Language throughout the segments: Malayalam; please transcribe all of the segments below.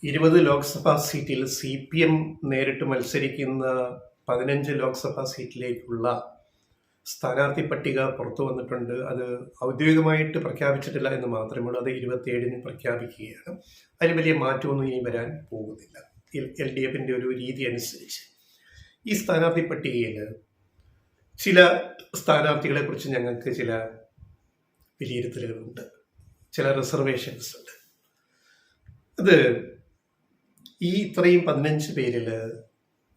20 ലോക്സഭാ സീറ്റിൽ CPM നേരിട്ട് മത്സരിക്കുന്ന 15 ലോക്സഭാ സീറ്റിലേക്കുള്ള സ്ഥാനാർത്ഥി പട്ടിക പുറത്തു വന്നിട്ടുണ്ട്. അത് ഔദ്യോഗികമായിട്ട് പ്രഖ്യാപിച്ചിട്ടില്ല എന്ന് മാത്രമേ ഉള്ളൂ. അത് 27-ന് പ്രഖ്യാപിക്കുകയാണ്. അതിന് വലിയ മാറ്റമൊന്നും ഇനി വരാൻ പോകുന്നില്ല. LDFിൻ്റെ ഒരു രീതി അനുസരിച്ച് ഈ സ്ഥാനാർത്ഥി പട്ടികയിൽ ചില സ്ഥാനാർത്ഥികളെ കുറിച്ച് ഞങ്ങൾക്ക് ചില വിലയിരുത്തലുകളുണ്ട്, ചില റിസർവേഷൻസ് ഉണ്ട്. അത് ഈ ഇത്രയും 15 പേരിൽ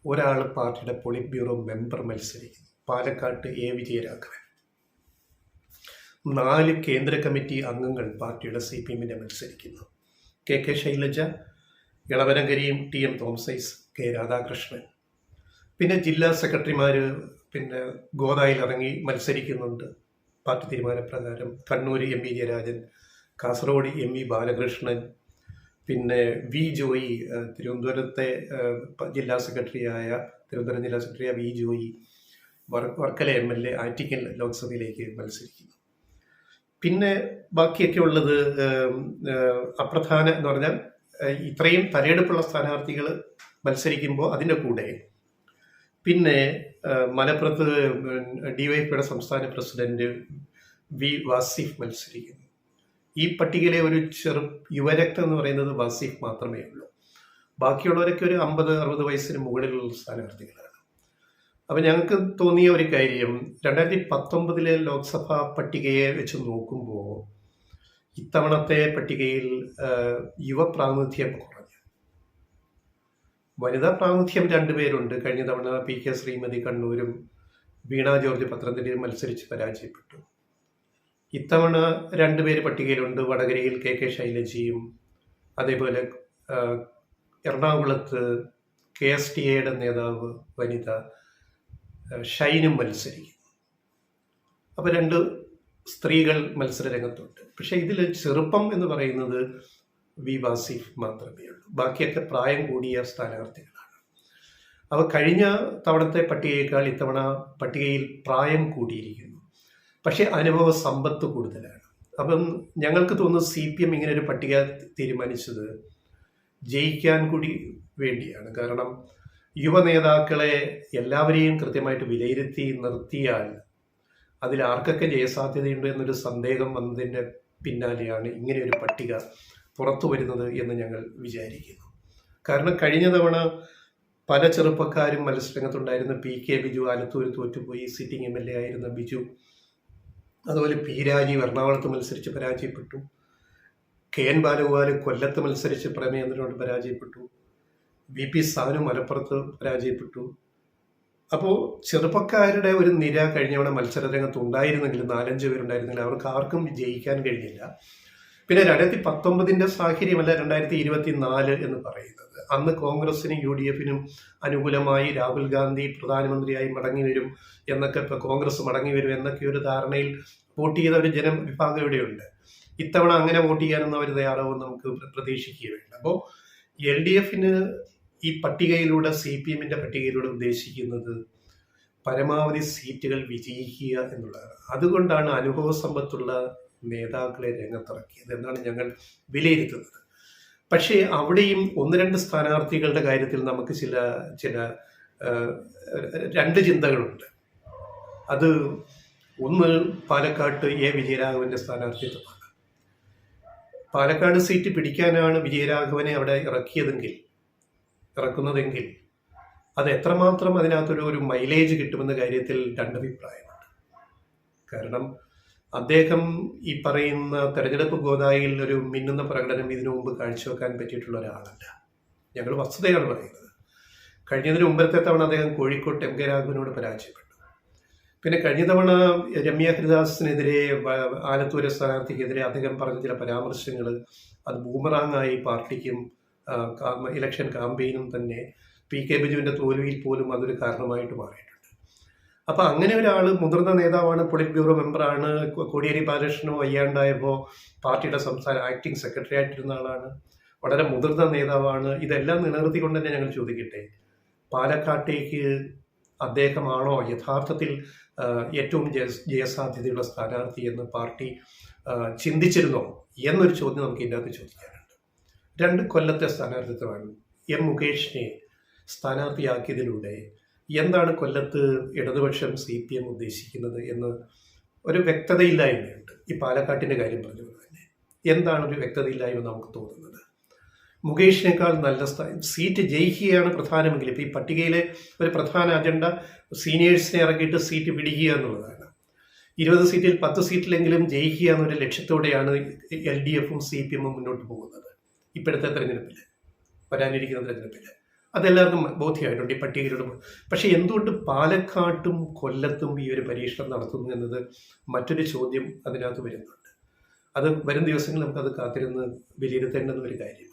ഒരാൾ പാർട്ടിയുടെ പോളിറ്റ് ബ്യൂറോ മെമ്പർ മത്സരിക്കുന്നു, പാലക്കാട്ട് A. വിജയരാഘവൻ. 4 കേന്ദ്ര കമ്മിറ്റി അംഗങ്ങൾ പാർട്ടിയുടെ CPMന്റെ മത്സരിക്കുന്നു. KK ശൈലജ, ഇളവനകരിയും TM തോമസ് ഐസക്, K. രാധാകൃഷ്ണൻ. പിന്നെ ജില്ലാ സെക്രട്ടറിമാർ പിന്നെ ഗോദായിൽ ഇറങ്ങി മത്സരിക്കുന്നുണ്ട് പാർട്ടി തീരുമാനപ്രകാരം. കണ്ണൂർ MV ജയരാജൻ, കാസർഗോഡ് MV ബാലകൃഷ്ണൻ, പിന്നെ V. ജോയി, തിരുവനന്തപുരത്തെ ജില്ലാ സെക്രട്ടറിയായ V. ജോയി, വർക്കല MLA ആറ്റിക്കൽ ലോക്സഭയിലേക്ക് മത്സരിക്കുന്നു. പിന്നെ ബാക്കിയൊക്കെ ഉള്ളത് അപ്രധാന എന്ന് പറഞ്ഞാൽ ഇത്രയും തലയെടുപ്പുള്ള സ്ഥാനാർത്ഥികൾ മത്സരിക്കുമ്പോൾ അതിൻ്റെ കൂടെ പിന്നെ മലപ്പുറത്ത് DYFIയുടെ സംസ്ഥാന പ്രസിഡന്റ് V. വാസിഫ് മത്സരിക്കുന്നു. ഈ പട്ടികയിലെ ഒരു യുവരക്തം എന്ന് പറയുന്നത് വാസിഫ് മാത്രമേ ഉള്ളൂ. ബാക്കിയുള്ളവരൊക്കെ ഒരു 50-60 വയസ്സിന് മുകളിലുള്ള സ്ഥാനാർത്ഥികളാണ്. അപ്പം ഞങ്ങൾക്ക് തോന്നിയ ഒരു കാര്യം, 2019 ലോക്സഭാ പട്ടികയെ വെച്ച് നോക്കുമ്പോൾ ഇത്തവണത്തെ പട്ടികയിൽ യുവപ്രാതിനിധ്യം കുറഞ്ഞു. വനിതാ പ്രാതിനിധ്യം 2 പേരുണ്ട്. കഴിഞ്ഞ തവണ PK ശ്രീമതി കണ്ണൂരും വീണ ജോർജ് പത്തനംതിട്ടയിൽ മത്സരിച്ച് പരാജയപ്പെട്ടു. ഇത്തവണ 2 പേര് പട്ടികയിലുണ്ട്. വടകരയിൽ KK ശൈലജയും അതേപോലെ എറണാകുളത്ത് KSTAയുടെ നേതാവ് വനിത ഷൈനും മത്സരിക്കും. അപ്പോൾ 2 സ്ത്രീകൾ മത്സര രംഗത്തുണ്ട്. പക്ഷേ ഇതിൽ ചെറുപ്പം എന്ന് പറയുന്നത് V. വാസിഫ് മാത്രമേ ഉള്ളൂ. ബാക്കിയൊക്കെ പ്രായം കൂടിയ സ്ഥാനാർത്ഥികളാണ്. അപ്പോൾ കഴിഞ്ഞ തവണത്തെ പട്ടികയേക്കാൾ ഇത്തവണ പട്ടികയിൽ പ്രായം കൂടിയിരിക്കുന്നു. പക്ഷേ അനുഭവ സമ്പത്ത് കൂടുതലാണ്. അപ്പം ഞങ്ങൾക്ക് തോന്നുന്നു CPM ഇങ്ങനെ ഒരു പട്ടിക തീരുമാനിച്ചത് ജയിക്കാൻ കൂടി വേണ്ടിയാണ്. കാരണം യുവ നേതാക്കളെ എല്ലാവരെയും കൃത്യമായിട്ട് വിലയിരുത്തി നിർത്തിയാൽ അതിൽ ആർക്കൊക്കെ ജയസാധ്യതയുണ്ട് എന്നൊരു സന്ദേഹം വന്നതിൻ്റെ പിന്നാലെയാണ് ഇങ്ങനെ ഒരു പട്ടിക പുറത്തു വരുന്നത് എന്ന് ഞങ്ങൾ വിചാരിക്കുന്നു. കാരണം കഴിഞ്ഞ തവണ പല ചെറുപ്പക്കാരും മത്സരരംഗത്തുണ്ടായിരുന്ന PK ബിജു ആലത്തൂർ തോറ്റുപോയി, സിറ്റിംഗ് MLA ആയിരുന്ന ബിജു. അതുപോലെ P. രാജീവ് എറണാകുളത്ത് മത്സരിച്ച് പരാജയപ്പെട്ടു. KN ബാലഗോപാൽ കൊല്ലത്ത് മത്സരിച്ച് പ്രമേയത്തിനോട് പരാജയപ്പെട്ടു. VP സാനു മലപ്പുറത്ത് പരാജയപ്പെട്ടു. അപ്പോൾ ചെറുപ്പക്കാരുടെ ഒരു നിര കഴിഞ്ഞവണ മത്സരരംഗത്ത് ഉണ്ടായിരുന്നെങ്കിൽ 4-5 പേരുണ്ടായിരുന്നെങ്കിൽ അവർക്ക് ആർക്കും ജയിക്കാൻ കഴിഞ്ഞില്ല. പിന്നെ 2019 സാഹചര്യമല്ല 2024 എന്ന് പറയുന്നത്. അന്ന് കോൺഗ്രസിനും UDFിനും അനുകൂലമായി രാഹുൽ ഗാന്ധി പ്രധാനമന്ത്രിയായി മടങ്ങി വരും എന്നൊക്കെ, ഇപ്പോൾ കോൺഗ്രസ് മടങ്ങി വരും എന്നൊക്കെ ഒരു ധാരണയിൽ വോട്ട് ചെയ്ത ഒരു ജനവിഭാഗം ഇവിടെയുണ്ട്. ഇത്തവണ അങ്ങനെ വോട്ട് ചെയ്യാനൊന്നും അവർ തയ്യാറാവും നമുക്ക് പ്രതീക്ഷിക്കുകയുണ്ട്. അപ്പോൾ LDFിന് ഈ പട്ടികയിലൂടെ CPMന്റെ പട്ടികയിലൂടെ ഉദ്ദേശിക്കുന്നത് പരമാവധി സീറ്റുകൾ വിജയിക്കുക എന്നുള്ളതാണ്. അതുകൊണ്ടാണ് അനുഭവ സമ്പത്തുള്ള നേതാക്കളെ രംഗത്തിറക്കിയത് എന്നാണ് ഞങ്ങൾ വിലയിരുത്തുന്നത്. പക്ഷേ അവിടെയും 1-2 സ്ഥാനാർത്ഥികളുടെ കാര്യത്തിൽ നമുക്ക് ചില 2 ചിന്തകളുണ്ട്. അത് ഒന്ന് പാലക്കാട്ട് A. വിജയരാഘവന്റെ സ്ഥാനാർത്ഥിത്വമാണ്. പാലക്കാട് സീറ്റ് പിടിക്കാനാണ് വിജയരാഘവനെ അവിടെ ഇറക്കുന്നതെങ്കിൽ അത് എത്രമാത്രം അതിനകത്തൊരു മൈലേജ് കിട്ടുമെന്ന കാര്യത്തിൽ 2 അഭിപ്രായമാണ്. കാരണം അദ്ദേഹം ഈ പറയുന്ന തെരഞ്ഞെടുപ്പ് ഗോദായിൽ ഒരു മിന്നുന്ന പ്രകടനം ഇതിനു മുമ്പ് കാഴ്ചവെക്കാൻ പറ്റിയിട്ടുള്ള ഒരാളല്ല. ഞങ്ങൾ വസ്തുതയാണ് പറയുന്നത്. കഴിഞ്ഞതിന് മുമ്പത്തെ തവണ അദ്ദേഹം കോഴിക്കോട്ട് MK രാഘവനോട് പരാജയപ്പെട്ടു. പിന്നെ കഴിഞ്ഞ തവണ രമ്യ ഹരിദാസിനെതിരെ, ആലത്തൂർ സ്ഥാനാർത്ഥിക്കെതിരെ അദ്ദേഹം പറഞ്ഞ ചില പരാമർശങ്ങൾ അത് ബൂമറാങ്ങായി പാർട്ടിക്കും ഇലക്ഷൻ ക്യാമ്പയിനും തന്നെ PK ബിജുവിൻ്റെ തോൽവിയിൽ പോലും അതൊരു കാരണമായിട്ട് മാറിയിട്ടുണ്ട്. അപ്പം അങ്ങനെ ഒരാൾ മുതിർന്ന നേതാവാണ്, പൊളിറ്റ് ബ്യൂറോ മെമ്പറാണ്. കോടിയേരി ബാലകൃഷ്ണനോ വയ്യാണ്ടായപ്പോൾ പാർട്ടിയുടെ സംസ്ഥാന ആക്ടിംഗ് സെക്രട്ടറി ആയിട്ടിരുന്ന ആളാണ്. വളരെ മുതിർന്ന നേതാവാണ്. ഇതെല്ലാം നിലനിർത്തിക്കൊണ്ട് തന്നെ ഞങ്ങൾ ചോദിക്കട്ടെ, പാലക്കാട്ടേക്ക് അദ്ദേഹമാണോ യഥാർത്ഥത്തിൽ ഏറ്റവും ജയസാധ്യതയുള്ള സ്ഥാനാർത്ഥി എന്ന് പാർട്ടി ചിന്തിച്ചിരുന്നോ എന്നൊരു ചോദ്യം നമുക്ക് ഇതിനകത്ത് ചോദിക്കാനുണ്ട്. 2 കൊല്ലത്തെ സ്ഥാനാർത്ഥിത്വമാണ്. എം മുകേഷിനെ സ്ഥാനാർത്ഥിയാക്കിയതിലൂടെ എന്താണ് കൊല്ലത്ത് ഇടതുപക്ഷം CPM ഉദ്ദേശിക്കുന്നത് എന്ന് ഒരു വ്യക്തതയില്ലായ്മയുണ്ട്. ഈ പാലക്കാട്ടിൻ്റെ കാര്യം പറഞ്ഞതുപോലെ തന്നെ എന്താണ് ഒരു വ്യക്തതയില്ലായ്മ നമുക്ക് തോന്നുന്നത്? മുകേഷിനേക്കാൾ നല്ല സീറ്റ് ജയിക്കുകയാണ് പ്രധാനമെങ്കിൽ ഇപ്പോൾ ഈ പട്ടികയിലെ ഒരു പ്രധാന അജണ്ട സീനിയേഴ്സിനെ ഇറക്കിയിട്ട് സീറ്റ് പിടിക്കുക എന്നുള്ളതാണ്. 20 സീറ്റിൽ 10 സീറ്റിലെങ്കിലും ജയിക്കുക എന്നൊരു ലക്ഷ്യത്തോടെയാണ് LDFും CPM മുന്നോട്ട് പോകുന്നത്. ഇപ്പോഴത്തെ തെരഞ്ഞെടുപ്പിൽ, വരാനിരിക്കുന്ന തെരഞ്ഞെടുപ്പിൽ അതെല്ലാവർക്കും ബോധ്യമായിട്ടുണ്ട് ഈ പട്ടികയിലൂടെ. പക്ഷേ എന്തുകൊണ്ട് പാലക്കാട്ടും കൊല്ലത്തും ഈ ഒരു പരീക്ഷണം നടത്തുന്നു എന്നത് മറ്റൊരു ചോദ്യം അതിനകത്ത് വരുന്നുണ്ട്. അത് വരും ദിവസങ്ങളിൽ നമുക്കത് കാത്തിരുന്ന് വിലയിരുത്തേണ്ടുന്ന ഒരു കാര്യമാണ്.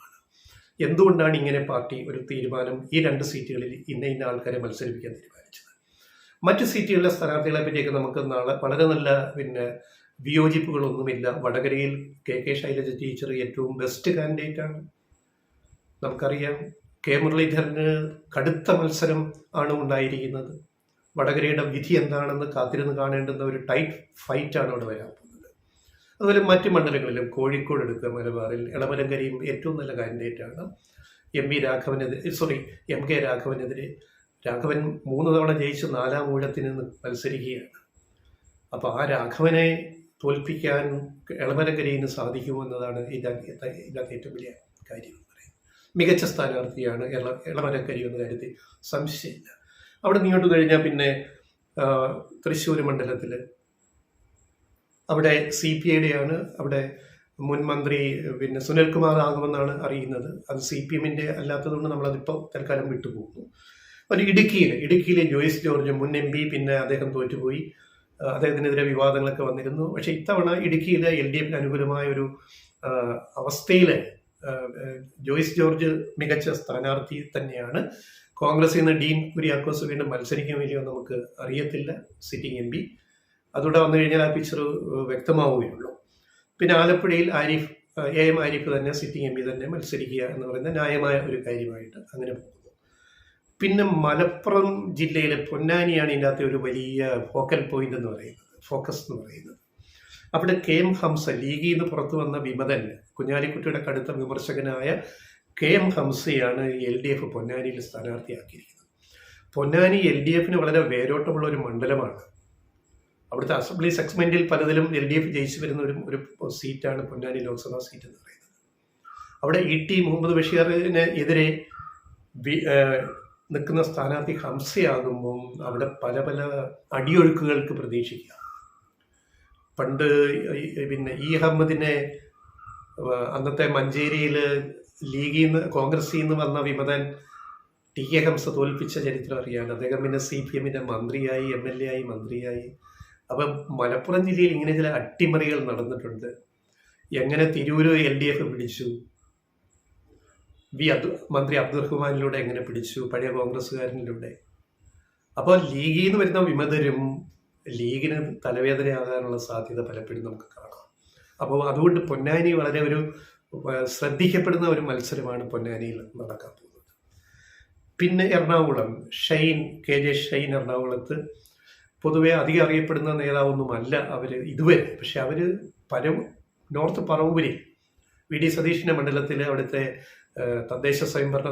എന്തുകൊണ്ടാണ് ഇങ്ങനെ പാർട്ടി ഒരു തീരുമാനം ഈ 2 സീറ്റുകളിൽ ഇന്ന ആൾക്കാരെ മത്സരിപ്പിക്കാൻ തീരുമാനിച്ചത്? മറ്റ് സീറ്റുകളിലെ സ്ഥാനാർത്ഥികളെ പറ്റിയൊക്കെ നമുക്ക് നാളെ വളരെ നല്ല വിയോജിപ്പുകളൊന്നുമില്ല. വടകരയിൽ KK ശൈലജ ടീച്ചർ ഏറ്റവും ബെസ്റ്റ് കാൻഡിഡേറ്റ് ആണ്. നമുക്കറിയാം K മുരളീധരന് കടുത്ത മത്സരം ആണ് ഉണ്ടായിരിക്കുന്നത്. വടകരയുടെ വിധി എന്താണെന്ന് കാത്തിരുന്ന് കാണേണ്ടുന്ന ഒരു ടൈറ്റ് ഫൈറ്റാണ് അവിടെ വരാൻ പോകുന്നത്. അതുപോലെ മറ്റ് മണ്ഡലങ്ങളിലും കോഴിക്കോട് എടുക്കുക, മലബാറിൽ എളമലങ്കരിയും ഏറ്റവും നല്ല കാൻഡിഡേറ്റാണ്. MK രാഘവനെതിരെ രാഘവൻ 3 തവണ ജയിച്ച് 4ാം ഊഴത്തിന് മത്സരിക്കുകയാണ്. അപ്പോൾ ആ രാഘവനെ തോൽപ്പിക്കാൻ എളമലങ്കരിന് സാധിക്കുമോ എന്നതാണ് ഇതിനകത്ത് ഏറ്റവും വലിയ കാര്യം. മികച്ച സ്ഥാനാർത്ഥിയാണ് എളമലങ്കരി എന്ന കാര്യത്തിൽ സംശയമില്ല. അവിടെ നീങ്ങോട്ട് കഴിഞ്ഞാൽ പിന്നെ തൃശ്ശൂർ മണ്ഡലത്തിൽ അവിടെ CPIയുടെയാണ്. അവിടെ മുൻ മന്ത്രി സുനിൽകുമാർ ആകുമെന്നാണ് അറിയുന്നത്. അത് CPMന്റെ അല്ലാത്തതുകൊണ്ട് നമ്മളതിപ്പോൾ തൽക്കാലം വിട്ടുപോകുന്നു. ഒരു ഇടുക്കിയിലെ ജോയ്സ് ജോർജ് മുൻ MP, പിന്നെ അദ്ദേഹം തോറ്റുപോയി. അദ്ദേഹത്തിനെതിരെ വിവാദങ്ങളൊക്കെ വന്നിരുന്നു. പക്ഷേ ഇത്തവണ ഇടുക്കിയിലെ LDFന് അനുകൂലമായ ഒരു അവസ്ഥയിൽ ജോയ്സ് ജോർജ് മികച്ച സ്ഥാനാർത്ഥി തന്നെയാണ്. കോൺഗ്രസിൽ നിന്ന് ഡീൻ കുര്യാക്കോസ് വീണ്ടും മത്സരിക്കുമില്ലയോ നമുക്ക് അറിയത്തില്ല, സിറ്റിംഗ് MP. അതുകൂടെ വന്നു കഴിഞ്ഞാൽ ആ പിക്ചർ വ്യക്തമാവുകയുള്ളൂ. പിന്നെ ആലപ്പുഴയിൽ AM ആരിഫ് തന്നെ സിറ്റിംഗ് MP തന്നെ മത്സരിക്കുക എന്ന് പറയുന്നത് ന്യായമായ ഒരു കാര്യമായിട്ട് അങ്ങനെ പോകുന്നു. പിന്നെ മലപ്പുറം ജില്ലയിലെ പൊന്നാനിയാണ് ഇതിനകത്ത് ഒരു വലിയ ഫോക്കസ് എന്ന് പറയുന്നത്. അവിടെ KM ഹംസ, ലീഗിൽ നിന്ന് പുറത്തു വന്ന വിമതൻ, കുഞ്ഞാലിക്കുട്ടിയുടെ കടുത്ത വിമർശകനായ KM ഹംസയാണ് LDF പൊന്നാനിയിൽ സ്ഥാനാർത്ഥിയാക്കിയിരിക്കുന്നത്. പൊന്നാനി LDFന് വളരെ വേരോട്ടമുള്ള ഒരു മണ്ഡലമാണ്. അവിടുത്തെ അസംബ്ലി സെഗ്മെന്റിൽ പലതിലും LDF ജയിച്ചു വരുന്ന ഒരു സീറ്റാണ് പൊന്നാനി ലോക്സഭാ സീറ്റ് എന്ന് പറയുന്നത്. അവിടെ ET മുഹമ്മദ് ബഷീറിന് എതിരെ നിൽക്കുന്ന സ്ഥാനാർത്ഥി ഹംസയാകുമ്പം അവിടെ പല അടിയൊഴുക്കുകൾക്ക് പ്രതീക്ഷിക്കാം. പണ്ട് അഹമ്മദിനെ അന്നത്തെ മഞ്ചേരിയിൽ കോൺഗ്രസിൽ നിന്ന് വന്ന വിമതൻ TK ഹംസ തോൽപ്പിച്ച ചരിത്രം അറിയാൻ. അദ്ദേഹം പിന്നെ CPMന്റെ മന്ത്രിയായി, MLA ആയി, മന്ത്രിയായി. അപ്പം മലപ്പുറം ജില്ലയിൽ ഇങ്ങനെ ചില അട്ടിമറികൾ നടന്നിട്ടുണ്ട്. എങ്ങനെ തിരൂര് LDF പിടിച്ചു, മന്ത്രി അബ്ദുറഹ്മാനിലൂടെ എങ്ങനെ പിടിച്ചു, പഴയ കോൺഗ്രസ്സുകാരനിലൂടെ. അപ്പോൾ ലീഗിൽ നിന്ന് വരുന്ന വിമതരും ലീഗിന് തലവേദനയാകാനുള്ള സാധ്യത പലപ്പോഴും നമുക്ക് കാണാം. അപ്പോൾ അതുകൊണ്ട് പൊന്നാനി വളരെ ഒരു ശ്രദ്ധിക്കപ്പെടുന്ന ഒരു മത്സരമാണ് പൊന്നാനിയിൽ നടക്കാൻ പോകുന്നത്. പിന്നെ എറണാകുളം KJ ഷൈൻ എറണാകുളത്ത് പൊതുവെ അധികം അറിയപ്പെടുന്ന നേതാവൊന്നുമല്ല അവർ ഇതുവരെ. പക്ഷെ അവർ നോർത്ത് പറവൂരിൽ VD സതീഷിൻ്റെ മണ്ഡലത്തിൽ അവിടുത്തെ തദ്ദേശ സ്വയംഭരണ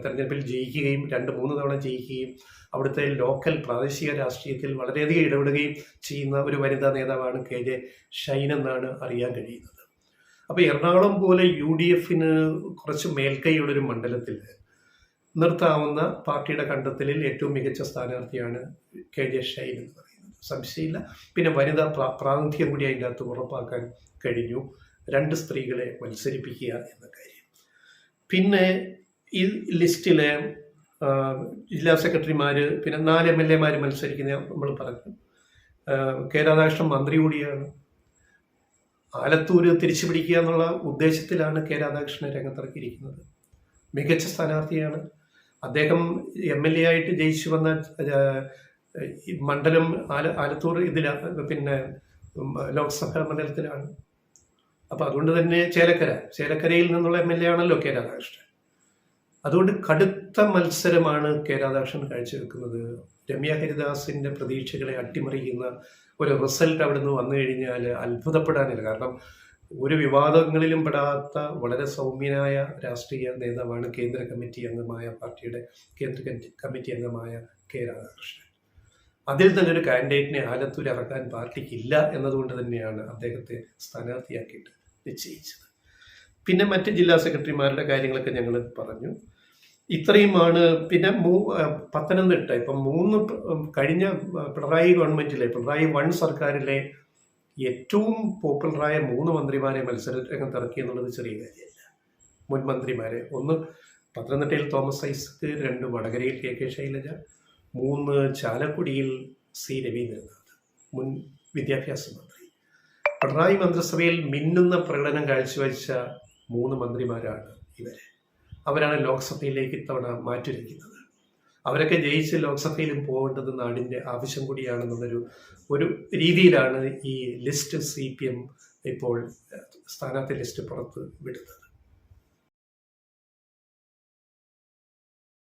തെരഞ്ഞെടുപ്പിൽ ജയിക്കുകയും 2-3 തവണ ജയിക്കുകയും അവിടുത്തെ ലോക്കൽ പ്രാദേശിക രാഷ്ട്രീയത്തിൽ വളരെയധികം ഇടപെടുകയും ചെയ്യുന്ന ഒരു വനിതാ നേതാവാണ് KJ ഷൈൻ എന്നാണ് അറിയാൻ കഴിയുന്നത്. അപ്പോൾ എറണാകുളം പോലെ UDFന് കുറച്ച് മേൽക്കൈയുള്ളൊരു മണ്ഡലത്തിൽ നിർത്താവുന്ന പാർട്ടിയുടെ കണ്ടെത്തലിൽ ഏറ്റവും മികച്ച സ്ഥാനാർത്ഥിയാണ് KJ ഷൈൻ എന്ന് പറയുന്നത്, സംശയമില്ല. പിന്നെ വനിതാ പ്രാതിനിധ്യം കൂടി അതിൻ്റെ അകത്ത് ഉറപ്പാക്കാൻ കഴിഞ്ഞു. 2 സ്ത്രീകളെ മത്സരിപ്പിക്കുക എന്ന കാര്യം. പിന്നെ ഈ ലിസ്റ്റിലെ ജില്ലാ സെക്രട്ടറിമാർ, പിന്നെ 4 MLAമാർ മത്സരിക്കുന്ന നമ്മൾ പറഞ്ഞു. K രാധാകൃഷ്ണൻ മന്ത്രി കൂടിയാണ്. ആലത്തൂര് തിരിച്ചു പിടിക്കുക എന്നുള്ള ഉദ്ദേശത്തിലാണ് K രാധാകൃഷ്ണനെ രംഗത്തിറക്കിയിരിക്കുന്നത്. മികച്ച സ്ഥാനാർത്ഥിയാണ് അദ്ദേഹം. MLA ആയിട്ട് ജയിച്ചു വന്ന മണ്ഡലം ആലത്തൂർ പിന്നെ ലോക്സഭാ മണ്ഡലത്തിലാണ്. അപ്പോൾ അതുകൊണ്ട് തന്നെ ചേലക്കരയിൽ നിന്നുള്ള MLA ആണല്ലോ K രാധാകൃഷ്ണൻ. അതുകൊണ്ട് കടുത്ത മത്സരമാണ് K രാധാകൃഷ്ണൻ കാഴ്ചവെക്കുന്നത്. രമ്യ ഹരിദാസിൻ്റെ പ്രതീക്ഷകളെ അട്ടിമറിക്കുന്ന ഒരു റിസൾട്ട് അവിടെ നിന്ന് വന്നു കഴിഞ്ഞാൽ അത്ഭുതപ്പെടാനില്ല. കാരണം ഒരു വിവാദങ്ങളിലും പെടാത്ത വളരെ സൗമ്യനായ രാഷ്ട്രീയ നേതാവാണ് പാർട്ടിയുടെ കേന്ദ്ര കമ്മിറ്റി അംഗമായ കെ രാധാകൃഷ്ണൻ. അതിൽ തന്നെ ഒരു കാൻഡിഡേറ്റിനെ ആലത്തൂർ ഇറക്കാൻ പാർട്ടിക്കില്ല എന്നതുകൊണ്ട് തന്നെയാണ് അദ്ദേഹത്തെ സ്ഥാനാർത്ഥിയാക്കിയിട്ട് നിശ്ചയിച്ചത്. പിന്നെ മറ്റ് ജില്ലാ സെക്രട്ടറിമാരുടെ കാര്യങ്ങളൊക്കെ ഞങ്ങൾ പറഞ്ഞു. ഇത്രയുമാണ്. പിന്നെ പത്തനംതിട്ട ഇപ്പം കഴിഞ്ഞ പിണറായി ഗവൺമെന്റിലെ പിണറായി 1 സർക്കാരിലെ ഏറ്റവും പോപ്പുലറായ 3 മന്ത്രിമാരെ മത്സര രംഗത്ത് ഇറക്കി എന്നുള്ളത് ചെറിയ കാര്യമല്ല. മുൻ മന്ത്രിമാരെ, ഒന്ന് പത്തനംതിട്ടയിൽ തോമസ് ഐസക്, 2 വടകരയിൽ കെ ശൈലജ, 3 ചാലക്കുടിയിൽ സി രവീന്ദ്രനാഥ്, മുൻ വിദ്യാഭ്യാസ മന്ത്രി. പിണറായി മന്ത്രിസഭയിൽ മിന്നുന്ന പ്രകടനം കാഴ്ചവെച്ച 3 മന്ത്രിമാരാണ് ഇവര്. അവരാണ് ലോക്സഭയിലേക്ക് ഇത്തവണ മാറ്റുരയ്ക്കുന്നത്. അവരൊക്കെ ജയിച്ച് ലോക്സഭയിലും പോകേണ്ടത് നാടിൻ്റെ ആവശ്യം കൂടിയാണെന്നുള്ളൊരു രീതിയിലാണ് ഈ ലിസ്റ്റ് CPM ഇപ്പോൾ സ്ഥാനാർത്ഥി ലിസ്റ്റ് പുറത്ത് വിടുന്നത്.